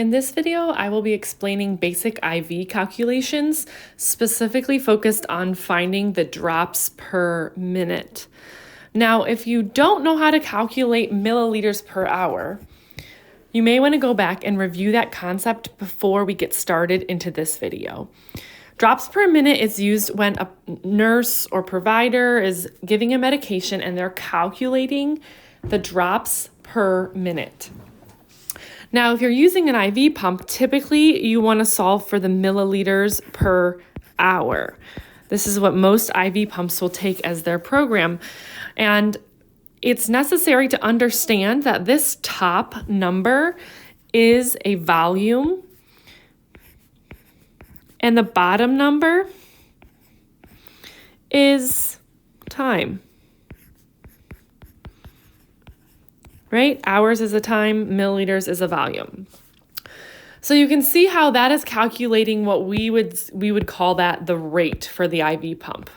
In this video, I will be explaining basic IV calculations, specifically focused on finding the drops per minute. Now, if you don't know how to calculate milliliters per hour, you may want to go back and review that concept before we get started into this video. Drops per minute is used when a nurse or provider is giving a medication and they're calculating the drops per minute. Now, if you're using an IV pump, typically you want to solve for the milliliters per hour. This is what most IV pumps will take as their program. And it's necessary to understand that this top number is a volume and the bottom number is time. Right? Hours is a time, milliliters is a volume. So you can see how that is calculating what we would call that the rate for the IV pump.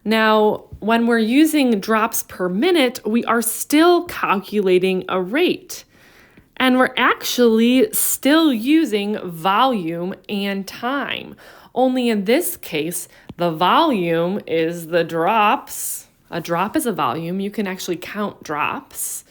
Now, when we're using drops per minute, we are still calculating a rate. And we're actually still using volume and time. Only in this case, the volume is the drops. A drop is a volume. You can actually count drops.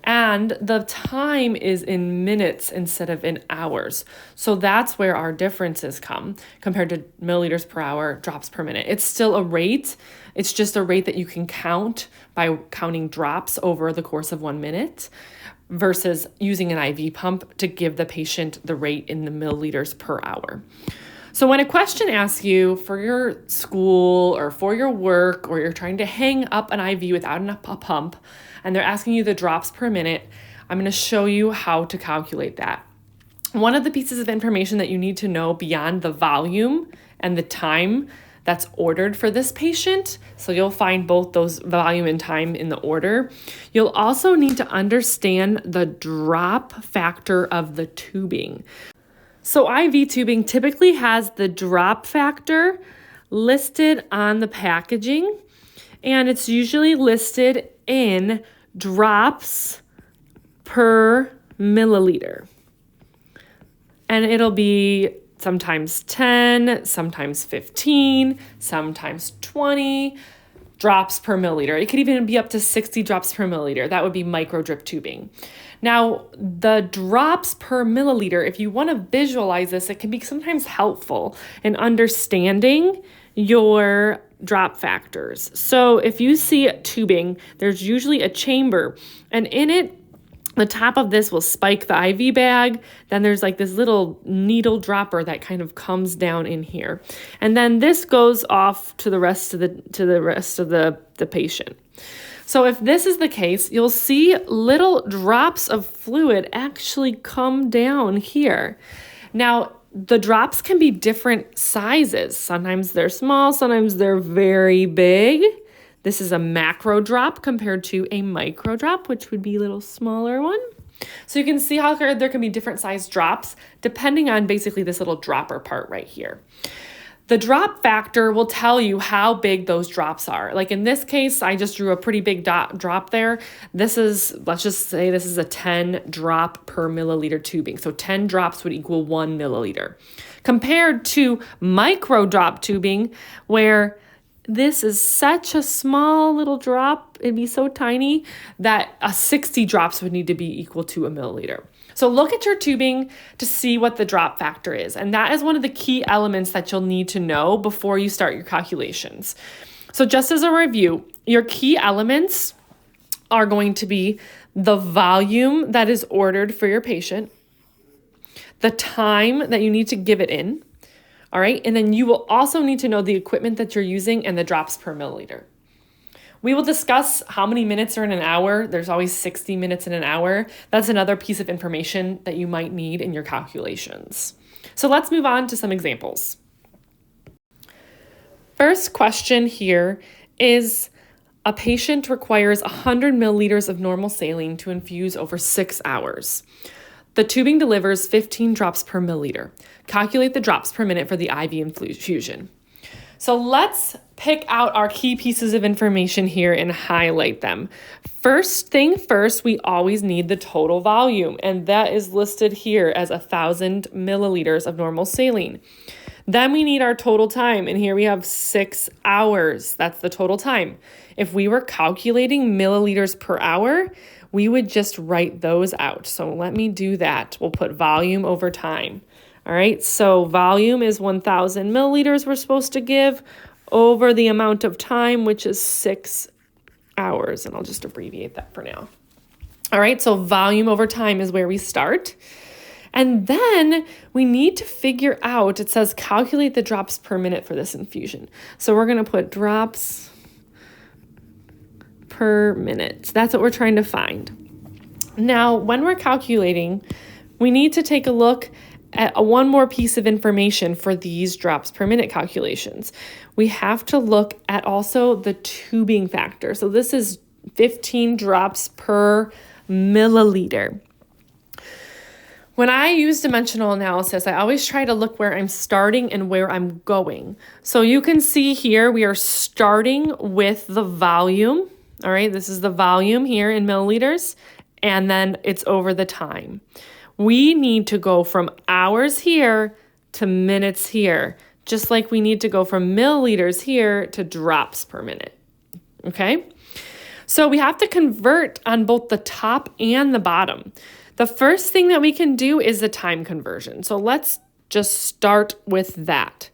And the time is in minutes instead of in hours. So that's where our differences come compared to milliliters per hour, drops per minute. It's still a rate. It's just a rate that you can count by counting drops over the course of 1 minute versus using an IV pump to give the patient the rate in the milliliters per hour. So when a question asks you for your school or for your work, or you're trying to hang up an IV without a pump, and they're asking you the drops per minute, I'm going to show you how to calculate that. One of the pieces of information that you need to know beyond the volume and the time that's ordered for this patient, so you'll find both those volume and time in the order. You'll also need to understand the drop factor of the tubing. So IV tubing typically has the drop factor listed on the packaging, and it's usually listed in drops per milliliter. And it'll be sometimes 10, sometimes 15, sometimes 20 drops per milliliter. It could even be up to 60 drops per milliliter. That would be micro drip tubing. Now, the drops per milliliter, if you want to visualize this, it can be sometimes helpful in understanding your drop factors. So if you see tubing, there's usually a chamber, and in it, the top of this will spike the IV bag. Then there's like this little needle dropper that kind of comes down in here. And then this goes off to the rest of the patient. So if this is the case, you'll see little drops of fluid actually come down here. Now, the drops can be different sizes. Sometimes they're small, sometimes they're very big. This is a macro drop compared to a micro drop, which would be a little smaller one. So you can see how there can be different size drops depending on basically this little dropper part right here. The drop factor will tell you how big those drops are. Like in this case, I just drew a pretty big drop there. This is, let's just say this is a 10 drop per milliliter tubing. So 10 drops would equal 1 milliliter. Compared to micro drop tubing, where this is such a small little drop, it'd be so tiny that 60 drops would need to be equal to a milliliter. So look at your tubing to see what the drop factor is. And that is one of the key elements that you'll need to know before you start your calculations. So just as a review, your key elements are going to be the volume that is ordered for your patient, the time that you need to give it in, all right? And then you will also need to know the equipment that you're using and the drops per milliliter. We will discuss how many minutes are in an hour. There's always 60 minutes in an hour. That's another piece of information that you might need in your calculations. So let's move on to some examples. First question here is a patient requires 100 milliliters of normal saline to infuse over 6 hours. The tubing delivers 15 drops per milliliter. Calculate the drops per minute for the IV infusion. So let's pick out our key pieces of information here and highlight them. First thing first, we always need the total volume, and that is listed here as 1,000 milliliters of normal saline. Then we need our total time, and here we have 6 hours. That's the total time. If we were calculating milliliters per hour, we would just write those out. So let me do that. We'll put volume over time. All right, so volume is 1,000 milliliters we're supposed to give over the amount of time, which is 6 hours, and I'll just abbreviate that for now. All right, so volume over time is where we start. And then we need to figure out, it says calculate the drops per minute for this infusion. So we're going to put drops per minute. That's what we're trying to find. Now, when we're calculating, we need to take a look at one more piece of information for these drops per minute calculations. We have to look at also the tubing factor. So this is 15 drops per milliliter. When I use dimensional analysis, I always try to look where I'm starting and where I'm going. So you can see here, we are starting with the volume. All right, this is the volume here in milliliters, and then it's over the time. We need to go from hours here to minutes here, just like we need to go from milliliters here to drops per minute. Okay, so we have to convert on both the top and the bottom. The first thing that we can do is the time conversion. So let's just start with that.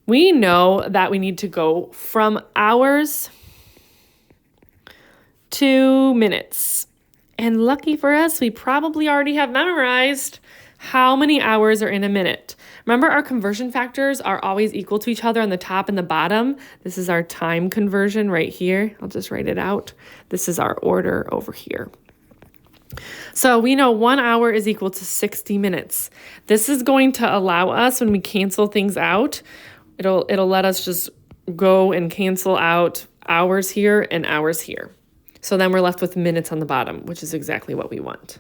We know that we need to go from hours to minutes. And lucky for us, we probably already have memorized how many hours are in a minute. Remember, our conversion factors are always equal to each other on the top and the bottom. This is our time conversion right here. I'll just write it out. This is our order over here. So we know 1 hour is equal to 60 minutes. This is going to allow us, when we cancel things out, it'll let us just go and cancel out hours here and hours here. So then we're left with minutes on the bottom, which is exactly what we want.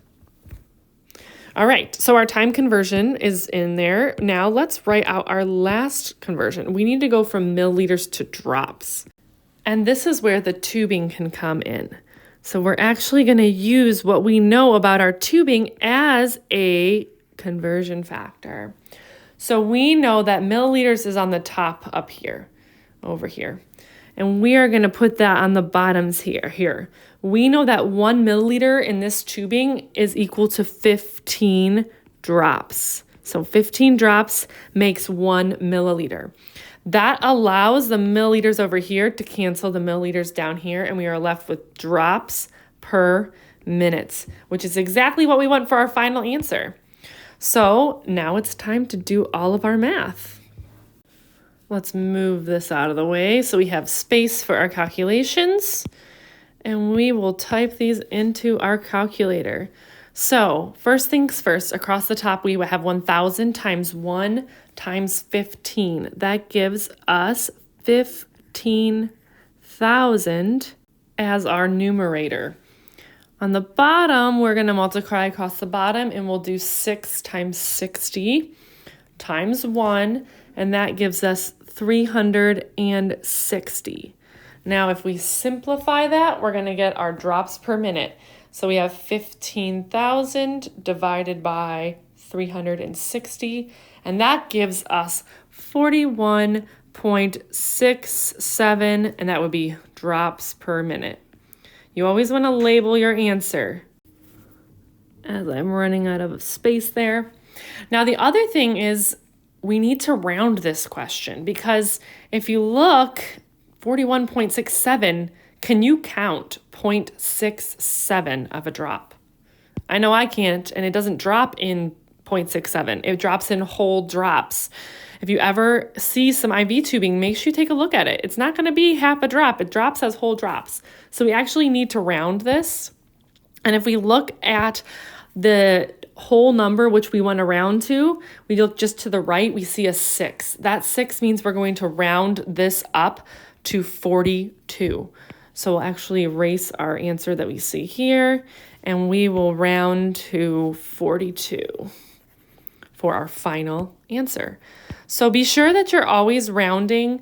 All right, so our time conversion is in there. Now let's write out our last conversion. We need to go from milliliters to drops. And this is where the tubing can come in. So we're actually going to use what we know about our tubing as a conversion factor. So we know that milliliters is on the top up here, over here. And we are going to put that on the bottoms here. We know that 1 milliliter in this tubing is equal to 15 drops. So 15 drops makes 1 milliliter. That allows the milliliters over here to cancel the milliliters down here, and we are left with drops per minute, which is exactly what we want for our final answer. So now it's time to do all of our math. Let's move this out of the way so we have space for our calculations, and we will type these into our calculator. So first things first, across the top we have 1,000 times 1 times 15. That gives us 15,000 as our numerator. On the bottom, we're going to multiply across the bottom, and we'll do 6 times 60 times 1, and that gives us 360. Now, if we simplify that, we're going to get our drops per minute. So we have 15,000 divided by 360, and that gives us 41.67, and that would be drops per minute. You always want to label your answer, as I'm running out of space there. Now, the other thing is we need to round this question, because if you look, 41.67, can you count 0.67 of a drop? I know I can't, and it doesn't drop in 0.67. It drops in whole drops. If you ever see some IV tubing, make sure you take a look at it. It's not going to be half a drop. It drops as whole drops. So we actually need to round this. And if we look at the whole number, which we want to round to, we look just to the right, we see a 6. That 6 means we're going to round this up to 42. So we'll actually erase our answer that we see here, and we will round to 42 for our final answer. So be sure that you're always rounding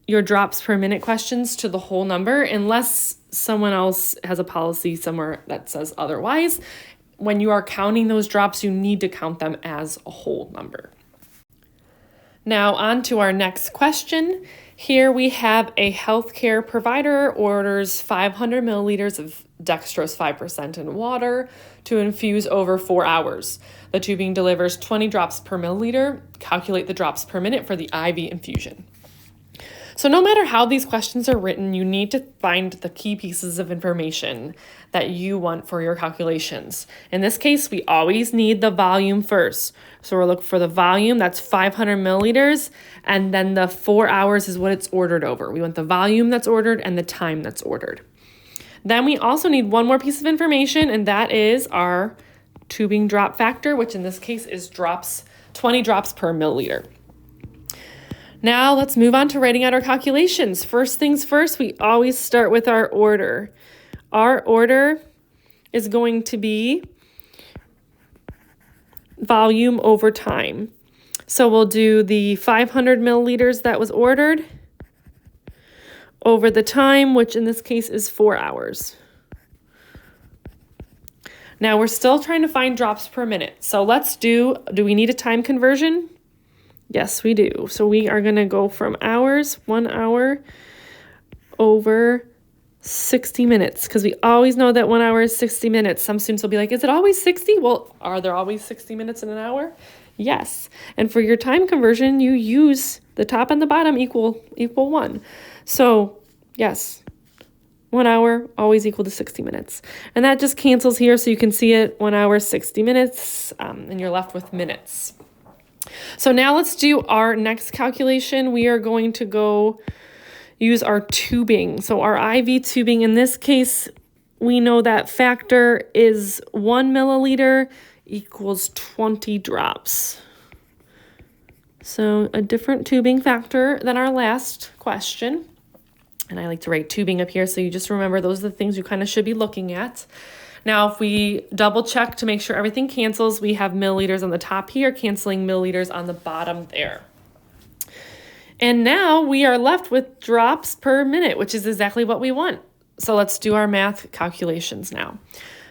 your drops per minute questions to the whole number unless someone else has a policy somewhere that says otherwise. When you are counting those drops, you need to count them as a whole number. Now on to our next question. Here we have a healthcare provider orders 500 milliliters of dextrose 5% in water to infuse over 4 hours. The tubing delivers 20 drops per milliliter. Calculate the drops per minute for the IV infusion. So no matter how these questions are written, you need to find the key pieces of information that you want for your calculations. In this case, we always need the volume first. So we're looking for the volume, that's 500 milliliters, and then the 4 hours is what it's ordered over. We want the volume that's ordered and the time that's ordered. Then we also need one more piece of information, and that is our tubing drop factor, which in this case is 20 drops per milliliter. Now let's move on to writing out our calculations. First things first, we always start with our order. Our order is going to be volume over time. So we'll do the 500 milliliters that was ordered over the time, which in this case is 4 hours. Now we're still trying to find drops per minute. So let's do we need a time conversion? Yes, we do. So we are going to go from hours, 1 hour over 60 minutes, because we always know that 1 hour is 60 minutes. Some students will be like, is it always 60? Well, are there always 60 minutes in an hour? Yes. And for your time conversion, you use the top and the bottom equal 1. So yes, 1 hour always equal to 60 minutes. And that just cancels here, so you can see it 1 hour, 60 minutes, and you're left with minutes. So now let's do our next calculation. We are going to go use our tubing. So our IV tubing, in this case, we know that factor is 1 milliliter equals 20 drops. So a different tubing factor than our last question. And I like to write tubing up here so you just remember those are the things you kind of should be looking at. Now, if we double check to make sure everything cancels, we have milliliters on the top here, canceling milliliters on the bottom there. And now we are left with drops per minute, which is exactly what we want. So let's do our math calculations now.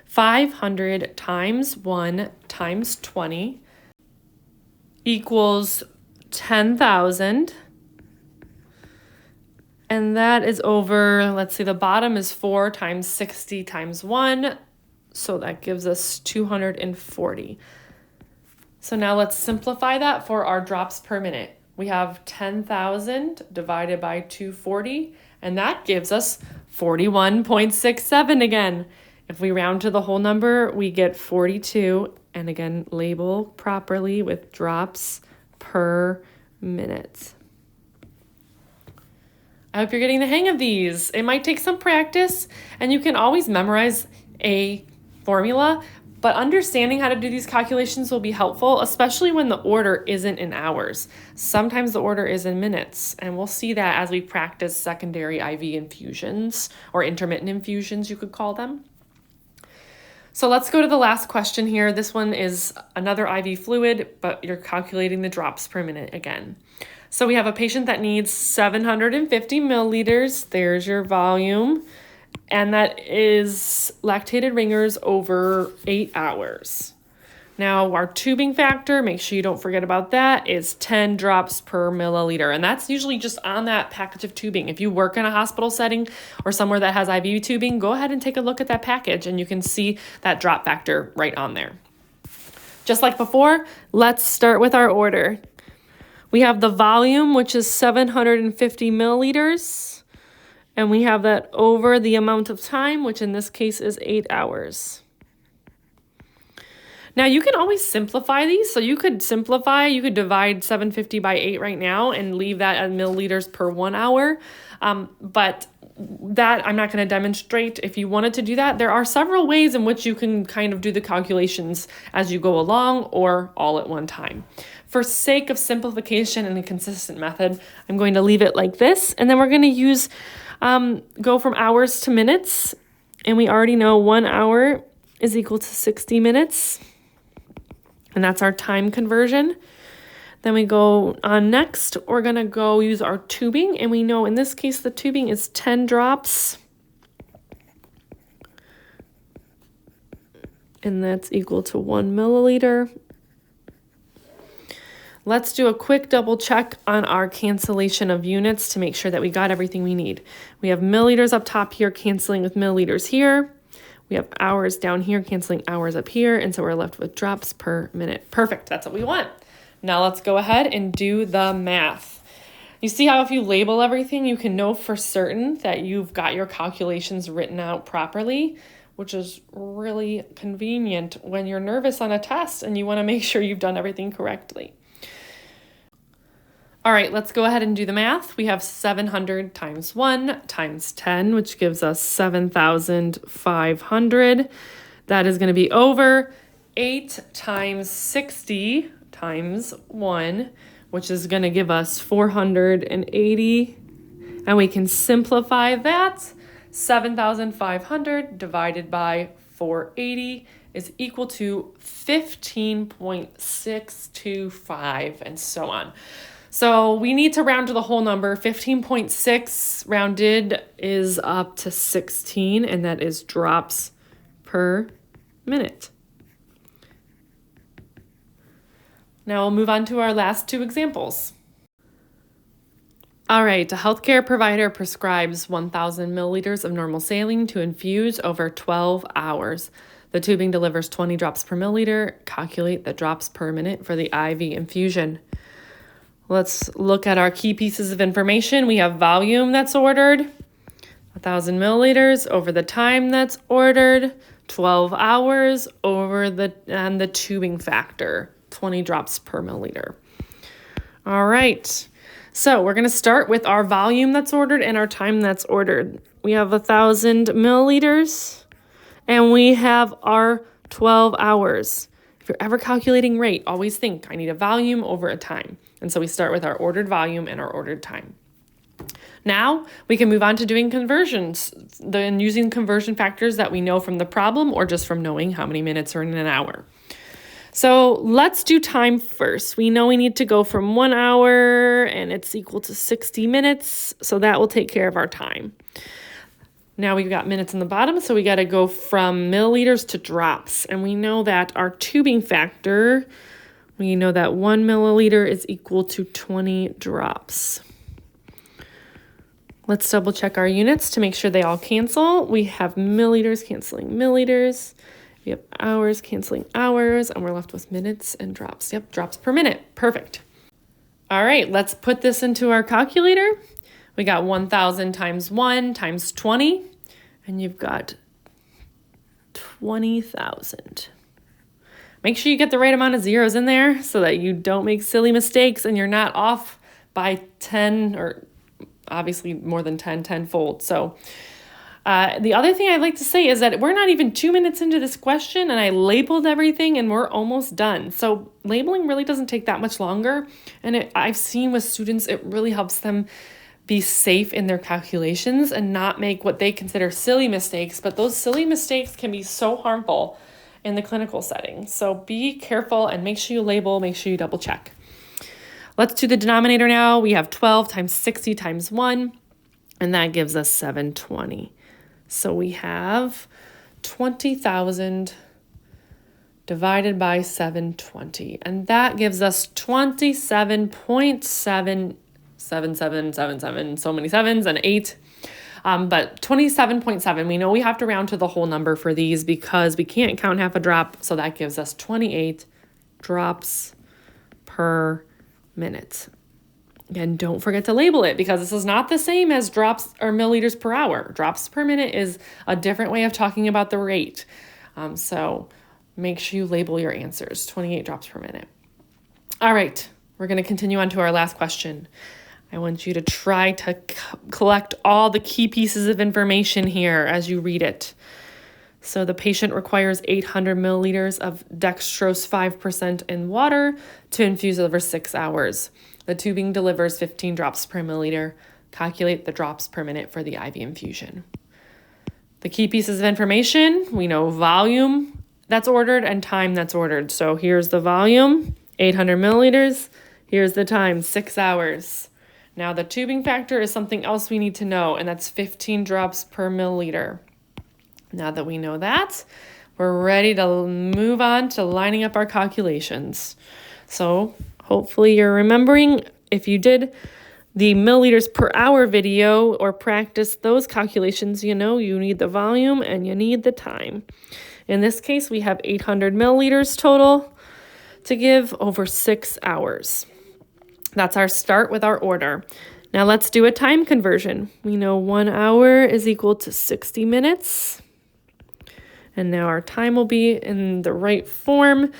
500 times 1 times 20 equals 10,000. And that is over, let's see, the bottom is 4 times 60 times 1. So that gives us 240. So now let's simplify that for our drops per minute. We have 10,000 divided by 240, and that gives us 41.67 again. If we round to the whole number, we get 42, and again, label properly with drops per minute. I hope you're getting the hang of these. It might take some practice, and you can always memorize a formula, but understanding how to do these calculations will be helpful, especially when the order isn't in hours. Sometimes the order is in minutes, and we'll see that as we practice secondary IV infusions, or intermittent infusions, you could call them. So let's go to the last question here. This one is another IV fluid, but you're calculating the drops per minute again. So we have a patient that needs 750 milliliters. There's your volume. And that is lactated ringers over 8 hours. Now our tubing factor, make sure you don't forget about that, is 10 drops per milliliter. And that's usually just on that package of tubing. If you work in a hospital setting or somewhere that has IV tubing, go ahead and take a look at that package and you can see that drop factor right on there. Just like before, let's start with our order. We have the volume, which is 750 milliliters. And we have that over the amount of time, which in this case is 8 hours. Now you can always simplify these. So you could divide 750 by 8 right now and leave that at milliliters per 1 hour. But that I'm not going to demonstrate. If you wanted to do that, there are several ways in which you can kind of do the calculations as you go along or all at one time. For sake of simplification and a consistent method, I'm going to leave it like this. And then we're going to use go from hours to minutes, and we already know 1 hour is equal to 60 minutes, and that's our time conversion. Then we go on next, we're gonna go use our tubing, and we know in this case the tubing is 10 drops. And that's equal to 1 milliliter. Let's do a quick double check on our cancellation of units to make sure that we got everything we need. We have milliliters up top here canceling with milliliters here. We have hours down here canceling hours up here, and so we're left with drops per minute. Perfect, that's what we want. Now let's go ahead and do the math. You see how if you label everything, you can know for certain that you've got your calculations written out properly, which is really convenient when you're nervous on a test and you want to make sure you've done everything correctly. All right, let's go ahead and do the math. We have 700 times 1 times 10, which gives us 7,500. That is going to be over 8 times 60 times 1, which is going to give us 480. And we can simplify that. 7,500 divided by 480 is equal to 15.625, and so on. So we need to round to the whole number. 15.6 rounded is up to 16, and that is drops per minute. Now we'll move on to our last two examples. All right, a healthcare provider prescribes 1,000 milliliters of normal saline to infuse over 12 hours. The tubing delivers 20 drops per milliliter. Calculate the drops per minute for the IV infusion. Let's look at our key pieces of information. We have volume that's ordered, 1,000 milliliters over the time that's ordered, 12 hours and the tubing factor, 20 drops per milliliter. All right, so we're gonna start with our volume that's ordered and our time that's ordered. We have 1,000 milliliters and we have our 12 hours. If you're ever calculating rate, always think I need a volume over a time. And so we start with our ordered volume and our ordered time. Now we can move on to doing conversions and using conversion factors that we know from the problem or just from knowing how many minutes are in an hour. So let's do time first. We know we need to go from 1 hour and it's equal to 60 minutes. So that will take care of our time. Now we've got minutes in the bottom, so we got to go from milliliters to drops. And we know that our tubing factor, we know that 1 milliliter is equal to 20 drops. Let's double check our units to make sure they all cancel. We have milliliters canceling milliliters. We have hours canceling hours, and we're left with minutes and drops. Yep, drops per minute. Perfect. All right, let's put this into our calculator. We got 1,000 times 1 times 20, and you've got 20,000. Make sure you get the right amount of zeros in there so that you don't make silly mistakes and you're not off by 10 or obviously more than 10, tenfold. So the other thing I'd like to say is that we're not even 2 minutes into this question and I labeled everything and we're almost done. So labeling really doesn't take that much longer. And I've seen with students, it really helps them be safe in their calculations and not make what they consider silly mistakes. But those silly mistakes can be so harmful in the clinical setting. So be careful and make sure you label, make sure you double check. Let's do the denominator now. We have 12 times 60 times 1, and that gives us 720. So we have 20,000 divided by 720, and that gives us 27.77777, so many sevens and 8. But 27.7, we know we have to round to the whole number for these because we can't count half a drop, so that gives us 28 drops per minute. Again, don't forget to label it because this is not the same as drops or milliliters per hour. Drops per minute is a different way of talking about the rate. So make sure you label your answers, 28 drops per minute. All right, we're going to continue on to our last question. I want you to try to collect all the key pieces of information here as you read it. So the patient requires 800 milliliters of dextrose 5% in water to infuse over 6 hours. The tubing delivers 15 drops per milliliter. Calculate the drops per minute for the IV infusion. The key pieces of information, we know volume that's ordered and time that's ordered. So here's the volume, 800 milliliters. Here's the time, 6 hours. Now the tubing factor is something else we need to know, and that's 15 drops per milliliter. Now that we know that, we're ready to move on to lining up our calculations. So hopefully you're remembering, if you did the milliliters per hour video or practice those calculations, you know you need the volume and you need the time. In this case, we have 800 milliliters total to give over 6 hours. That's our start with our order. Now let's do a time conversion. We know 1 hour is equal to 60 minutes. And now our time will be in the right form.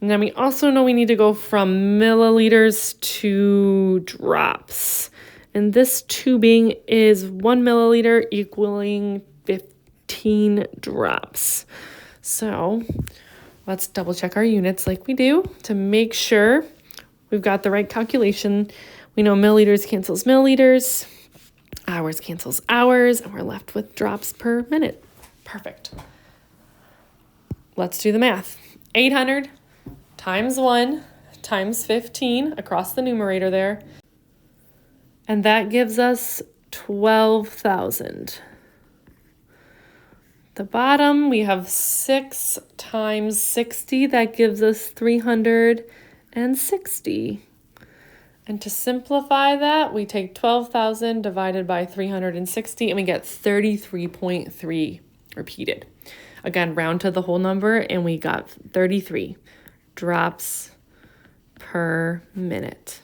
And then we also know we need to go from milliliters to drops. And this tubing is 1 milliliter equaling 15 drops. So let's double check our units like we do to make sure we've got the right calculation. We know milliliters cancels milliliters, hours cancels hours, and we're left with drops per minute. Perfect. Let's do the math. 800 times 1 times 15 across the numerator there. And that gives us 12,000. The bottom, we have 6 times 60. That gives us 360. And to simplify that, we take 12,000 divided by 360, and we get 33.3 repeated. Again, round to the whole number, and we got 33 drops per minute.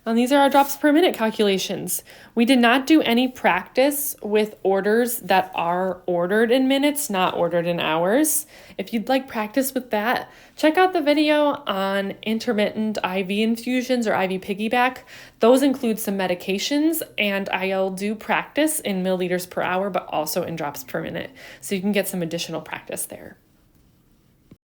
And these are our drops per minute calculations. We did not do any practice with orders that are ordered in minutes, not ordered in hours. If you'd like practice with that, check out the video on intermittent IV infusions or IV piggyback. Those include some medications, and I'll do practice in milliliters per hour, but also in drops per minute. So you can get some additional practice there.